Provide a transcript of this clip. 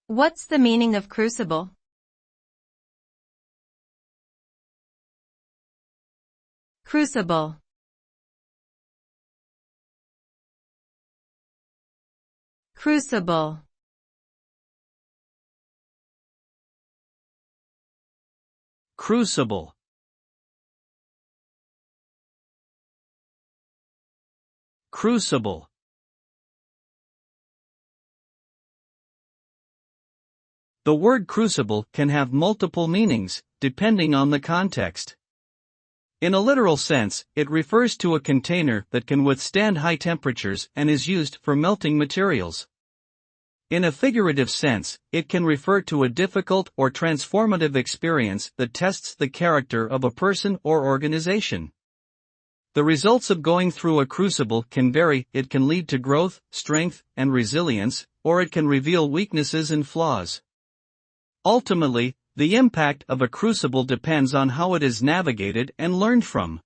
What's the meaning of crucible? Crucible. Crucible. Crucible. Crucible. The word crucible can have multiple meanings, depending on the context. In a literal sense, it refers to a container that can withstand high temperatures and is used for melting materials. In a figurative sense, it can refer to a difficult or transformative experience that tests the character of a person or organization. The results of going through a crucible can vary. It can lead to growth, strength, and resilience, or it can reveal weaknesses and flaws. Ultimately, the impact of a crucible depends on how it is navigated and learned from.